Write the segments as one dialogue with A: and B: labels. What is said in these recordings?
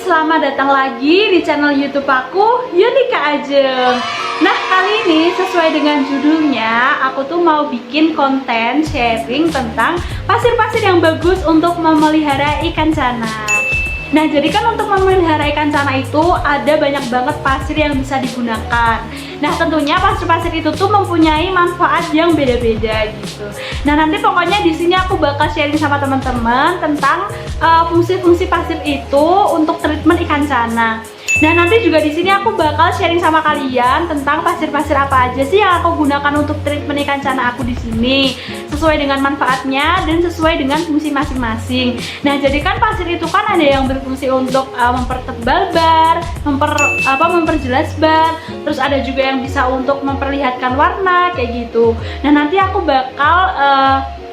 A: selamat datang lagi di channel YouTube aku, Yunika Ajeng. Nah, kali ini sesuai dengan judulnya, aku tuh mau bikin konten sharing tentang pasir-pasir yang bagus untuk memelihara ikan cana. Nah, jadi kan untuk memelihara ikan cana itu ada banyak banget pasir yang bisa digunakan. Nah, tentunya pasir-pasir itu tuh mempunyai manfaat yang beda-beda gitu. Nah, nanti pokoknya di sini aku bakal sharing sama teman-teman tentang fungsi-fungsi pasir itu untuk treatment ikan cana. Nah, nanti juga di sini aku bakal sharing sama kalian tentang pasir-pasir apa aja sih yang aku gunakan untuk treatment ikan cana aku di sini, sesuai dengan manfaatnya dan sesuai dengan fungsi masing-masing. Nah, jadi kan pasir itu kan ada yang berfungsi untuk mempertebal bar, memperjelas bar, terus ada juga yang bisa untuk memperlihatkan warna kayak gitu. Nah, nanti aku bakal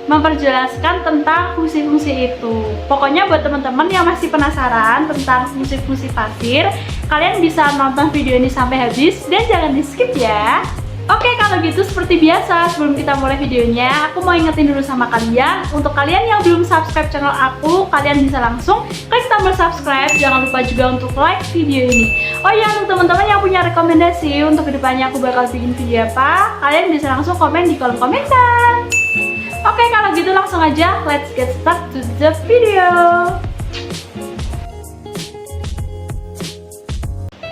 A: memperjelaskan tentang fungsi-fungsi itu. Pokoknya buat teman-teman yang masih penasaran tentang fungsi-fungsi pasir, kalian bisa nonton video ini sampai habis dan jangan di skip ya. Oke, kalau gitu seperti biasa, sebelum kita mulai videonya, aku mau ingetin dulu sama kalian, untuk kalian yang belum subscribe channel aku, kalian bisa langsung klik tombol subscribe. Jangan lupa juga untuk like video ini. Oh iya, untuk teman-teman yang punya rekomendasi untuk kedepannya aku bakal bikin video apa, kalian bisa langsung komen di kolom komentar. Oke, kalau gitu langsung aja, let's get start to the video.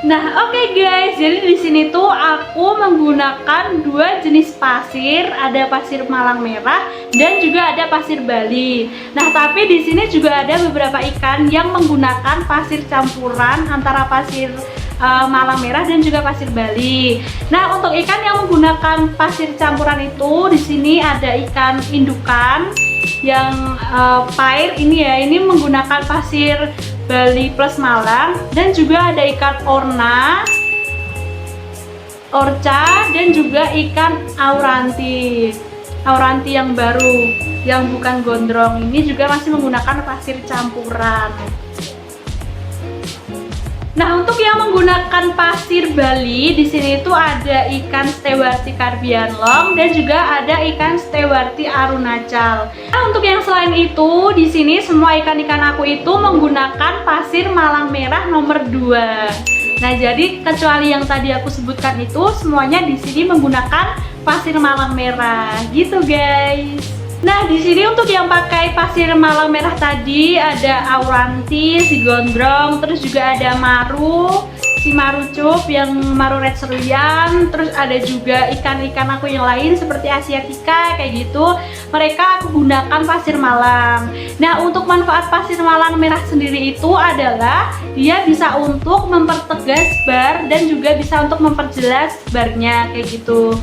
A: Nah, oke guys, jadi di sini tuh aku menggunakan dua jenis pasir, ada pasir malang merah dan juga ada pasir Bali. Nah, tapi di sini juga ada beberapa ikan yang menggunakan pasir campuran antara pasir malang merah dan juga pasir Bali. Nah, untuk ikan yang menggunakan pasir campuran itu di sini ada ikan indukan yang pair ini ya, ini menggunakan pasir Bali plus Malang, dan juga ada ikan orna, orca, dan juga ikan auranti. Auranti yang baru, yang bukan gondrong, ini juga masih menggunakan pasir campuran. Nah, untuk yang menggunakan pasir Bali di sini itu ada ikan Stewarti Carbian Long dan juga ada ikan Stewarti Arunachal. Nah, untuk yang selain itu di sini semua ikan-ikan aku itu menggunakan pasir malang merah nomor 2. Nah, jadi kecuali yang tadi aku sebutkan itu semuanya di sini menggunakan pasir malang merah gitu, guys. Nah, di sini untuk yang pakai pasir malang merah tadi ada auranti, si gondrong, terus juga ada maru, si maru cup, yang maru red cerulean, terus ada juga ikan-ikan aku yang lain seperti asiatica kayak gitu. Mereka aku gunakan pasir malang. Nah, untuk manfaat pasir malang merah sendiri itu adalah dia bisa untuk mempertegas bar dan juga bisa untuk memperjelas barnya kayak gitu.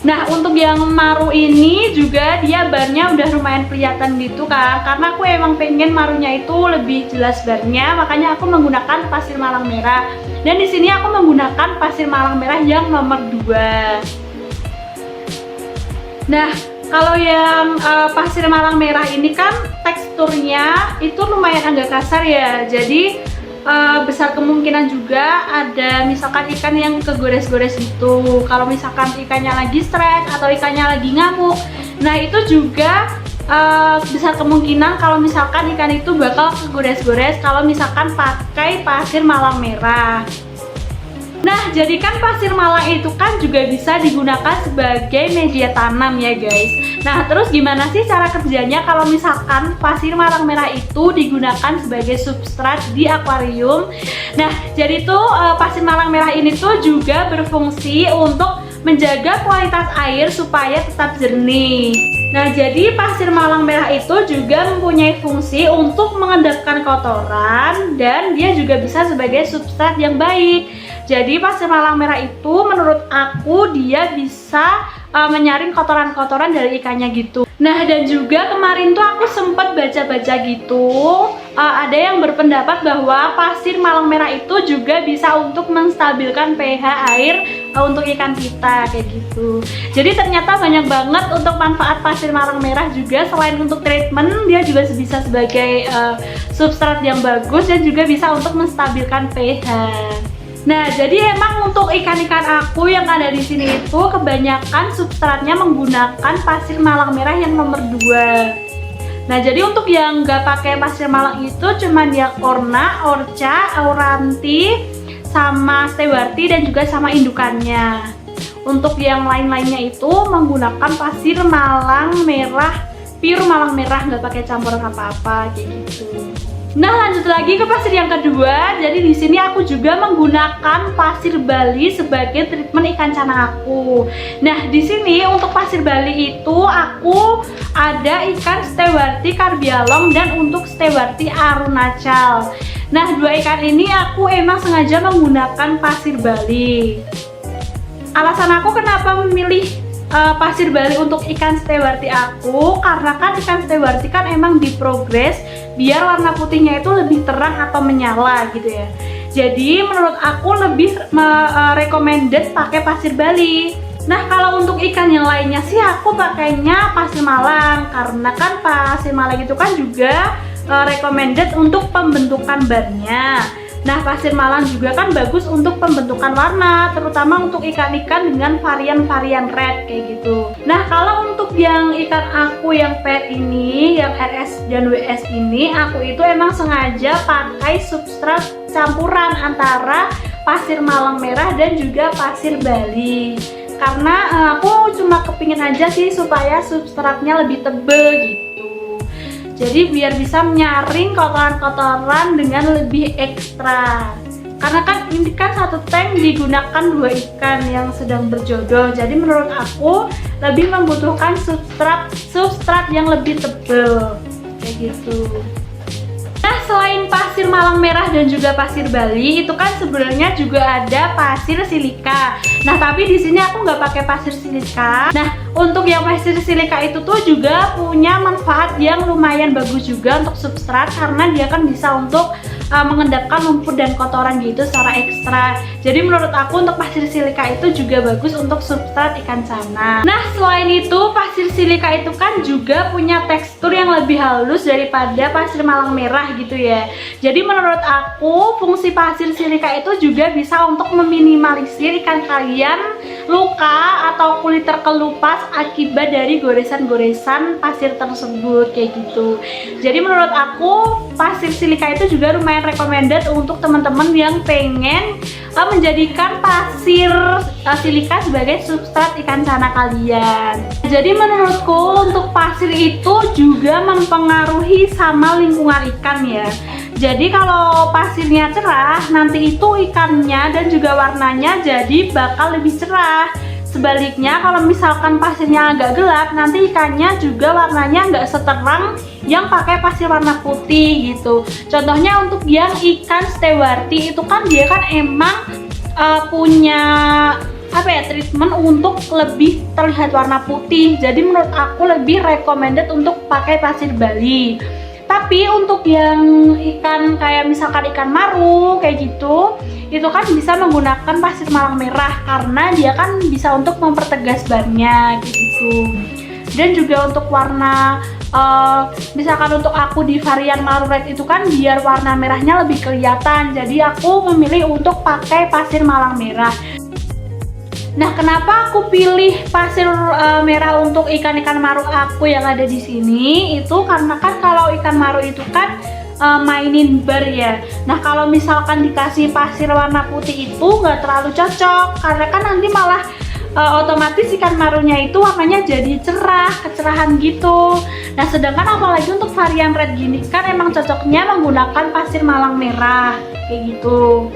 A: Nah, untuk yang maru ini juga dia barnya udah lumayan kelihatan gitu kan, karena aku emang pengen marunya itu lebih jelas barnya, makanya aku menggunakan pasir malang merah. Dan di sini aku menggunakan pasir malang merah yang nomor 2. Nah, kalau yang pasir malang merah ini kan teksturnya itu lumayan agak kasar ya, jadi besar kemungkinan juga ada misalkan ikan yang kegores-gores gitu kalau misalkan ikannya lagi stres atau ikannya lagi ngamuk. Nah, itu juga besar kemungkinan kalau misalkan ikan itu bakal kegores-gores kalau misalkan pakai pasir malang merah. Nah, jadi kan pasir malang itu kan juga bisa digunakan sebagai media tanam ya guys. Nah, terus gimana sih cara kerjanya kalau misalkan pasir malang merah itu digunakan sebagai substrat di akuarium? Nah, jadi tuh pasir malang merah ini tuh juga berfungsi untuk menjaga kualitas air supaya tetap jernih. Nah, jadi pasir malang merah itu juga mempunyai fungsi untuk mengendapkan kotoran dan dia juga bisa sebagai substrat yang baik. Jadi pasir malang merah itu menurut aku dia bisa menyaring kotoran-kotoran dari ikannya gitu. Nah, dan juga kemarin tuh aku sempat baca-baca gitu, ada yang berpendapat bahwa pasir malang merah itu juga bisa untuk menstabilkan pH air untuk ikan kita kayak gitu. Jadi ternyata banyak banget untuk manfaat pasir malang merah juga. Selain untuk treatment, dia juga bisa sebagai substrat yang bagus dan juga bisa untuk menstabilkan pH. Nah, jadi emang untuk ikan-ikan aku yang ada di sini itu kebanyakan substratnya menggunakan pasir malang merah yang nomor 2. Nah, jadi untuk yang nggak pakai pasir malang itu cuman yang Orna, Orca, Auranti, sama Stewarti dan juga sama indukannya. Untuk yang lain-lainnya itu menggunakan pasir malang merah, pure malang merah, nggak pakai campuran apa-apa kayak gitu. Nah, lanjut lagi ke pasir yang kedua. Jadi di sini aku juga menggunakan pasir Bali sebagai treatment ikan cana aku. Nah, di sini untuk pasir Bali itu aku ada ikan Stewarti Carbialong dan untuk Stewarti Arunachal. Nah, dua ikan ini aku emang sengaja menggunakan pasir Bali. Alasan aku kenapa memilih pasir Bali untuk ikan Stewarti aku, karena kan ikan Stewarti kan emang diprogres biar warna putihnya itu lebih terang atau menyala gitu ya. Jadi menurut aku lebih recommended pakai pasir Bali. Nah, kalau untuk ikan yang lainnya sih aku pakainya pasir malang, karena kan pasir malang itu kan juga recommended untuk pembentukan barnya. Nah, pasir malang juga kan bagus untuk pembentukan warna, terutama untuk ikan-ikan dengan varian-varian red kayak gitu. Nah, kalau untuk yang ikan aku yang pet ini, yang RS dan WS ini, aku itu emang sengaja pakai substrat campuran antara pasir malang merah dan juga pasir Bali. Karena aku cuma kepingin aja sih supaya substratnya lebih tebel gitu. Jadi biar bisa menyaring kotoran-kotoran dengan lebih ekstra. Karena kan ini kan satu tank digunakan dua ikan yang sedang berjodoh. Jadi menurut aku lebih membutuhkan substrat yang lebih tebal kayak gitu. Nah, selain pasir malang merah dan juga pasir Bali, itu kan sebenarnya juga ada pasir silika. Nah, tapi di sini aku nggak pakai pasir silika. Nah, untuk yang pasir silika itu tuh juga punya manfaat yang lumayan bagus juga untuk substrat, karena dia kan bisa untuk mengendapkan lumpur dan kotoran gitu secara ekstra. Jadi menurut aku untuk pasir silika itu juga bagus untuk substrat ikan cana. Nah, selain itu pasir silika itu kan juga punya tekstur yang lebih halus daripada pasir malang merah gitu ya. Jadi menurut aku fungsi pasir silika itu juga bisa untuk meminimalisir ikan kalian luka atau kulit terkelupas akibat dari goresan-goresan pasir tersebut kayak gitu. Jadi menurut aku pasir silika itu juga lumayan recommended untuk teman-teman yang pengen menjadikan pasir silika sebagai substrat ikan cana kalian. Jadi menurutku untuk pasir itu juga mempengaruhi sama lingkungan ikan ya. Jadi kalau pasirnya cerah, nanti itu ikannya dan juga warnanya jadi bakal lebih cerah. Sebaliknya kalau misalkan pasirnya agak gelap, nanti ikannya juga warnanya nggak seterang yang pakai pasir warna putih gitu. Contohnya untuk yang ikan Stewarti itu kan dia kan emang punya treatment untuk lebih terlihat warna putih. Jadi menurut aku lebih recommended untuk pakai pasir Bali. Tapi untuk yang ikan kayak misalkan ikan maru kayak gitu, itu kan bisa menggunakan pasir malang merah karena dia kan bisa untuk mempertegas bannya gitu. Dan juga untuk warna misalkan untuk aku di varian maru red itu kan biar warna merahnya lebih kelihatan. Jadi aku memilih untuk pakai pasir malang merah. Nah, kenapa aku pilih pasir merah untuk ikan-ikan maru aku yang ada di sini? Itu karena kan kalau ikan maru itu kan mainin bar ya. Nah, kalau misalkan dikasih pasir warna putih itu nggak terlalu cocok, karena kan nanti malah otomatis ikan marunya itu warnanya jadi cerah, kecerahan gitu. Nah, sedangkan apalagi untuk varian red gini kan emang cocoknya menggunakan pasir malang merah kayak gitu.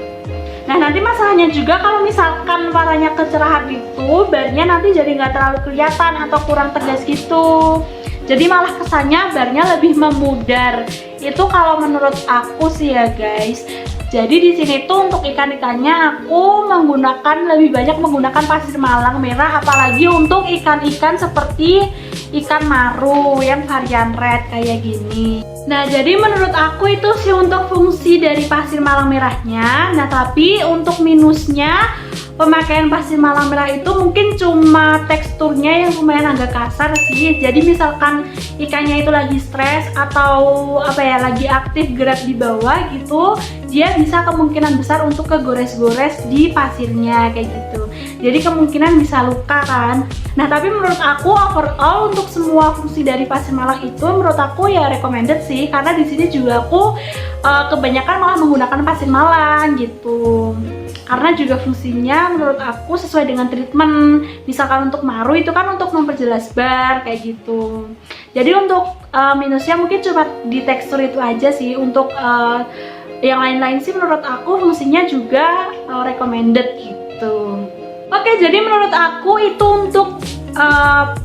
A: Nah, nanti masalahnya juga kalau misalkan warnanya kecerahan itu, barnya nanti jadi nggak terlalu kelihatan atau kurang tegas gitu. Jadi malah kesannya barnya lebih memudar. Itu kalau menurut aku sih ya guys. Jadi di sini tuh untuk ikan-ikannya aku lebih banyak menggunakan pasir malang merah, apalagi untuk ikan-ikan seperti ikan maru yang varian red kayak gini. Nah, jadi menurut aku itu sih untuk fungsi dari pasir malang merahnya. Nah, tapi untuk minusnya pemakaian pasir malam merah itu mungkin cuma teksturnya yang lumayan agak kasar sih. Jadi misalkan ikannya itu lagi stres atau lagi aktif gerak di bawah gitu, dia bisa kemungkinan besar untuk kegores-gores di pasirnya kayak gitu. Jadi kemungkinan bisa luka kan. Nah, tapi menurut aku overall untuk semua fungsi dari pasir malam itu menurut aku ya recommended sih, karena di sini juga aku kebanyakan malah menggunakan pasir malam gitu. Karena juga fungsinya menurut aku sesuai dengan treatment. Misalkan untuk maru itu kan untuk memperjelas bar kayak gitu. Jadi untuk minusnya mungkin cuma di tekstur itu aja sih. Untuk yang lain-lain sih menurut aku fungsinya juga recommended gitu. Oke, jadi menurut aku itu untuk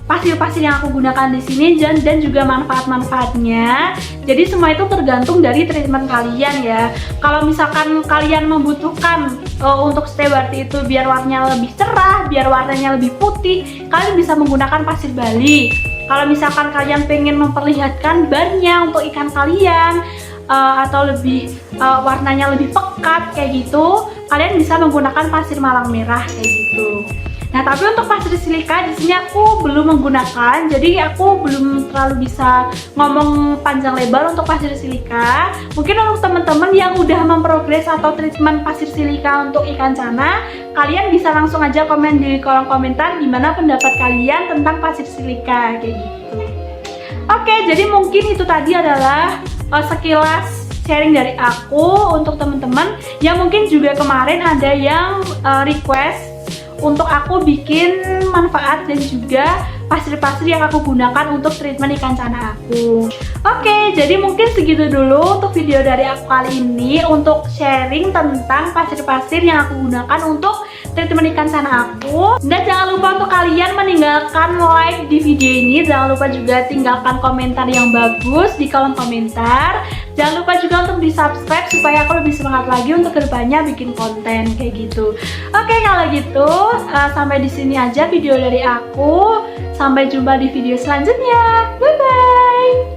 A: pasir-pasir yang aku gunakan di sini dan juga manfaat-manfaatnya. Jadi semua itu tergantung dari treatment kalian ya. Kalau misalkan kalian membutuhkan untuk Stewarti itu biar warnanya lebih cerah, biar warnanya lebih putih, kalian bisa menggunakan pasir Bali. Kalau misalkan kalian pengen memperlihatkan barnya untuk ikan kalian atau lebih warnanya lebih pekat kayak gitu, kalian bisa menggunakan pasir malang merah kayak gitu. Nah, tapi untuk pasir silika di sini aku belum menggunakan, jadi aku belum terlalu bisa ngomong panjang lebar untuk pasir silika. Mungkin untuk teman-teman yang udah memprogres atau treatment pasir silika untuk ikan cana, kalian bisa langsung aja komen di kolom komentar gimana pendapat kalian tentang pasir silika kayak gitu. Oke, jadi mungkin itu tadi adalah sekilas sharing dari aku untuk teman-teman yang mungkin juga kemarin ada yang request untuk aku bikin manfaat dan juga pasir-pasir yang aku gunakan untuk treatment ikan cana aku. Oke, jadi mungkin segitu dulu untuk video dari aku kali ini untuk sharing tentang pasir-pasir yang aku gunakan untuk treatment ikan cana aku. Dan jangan lupa untuk kalian meninggalkan like di video ini. Jangan lupa juga tinggalkan komentar yang bagus di kolom komentar. Jangan lupa juga untuk di subscribe supaya aku lebih semangat lagi untuk kedepannya bikin konten kayak gitu. Oke, kalau gitu sampai di sini aja video dari aku. Sampai jumpa di video selanjutnya. Bye bye.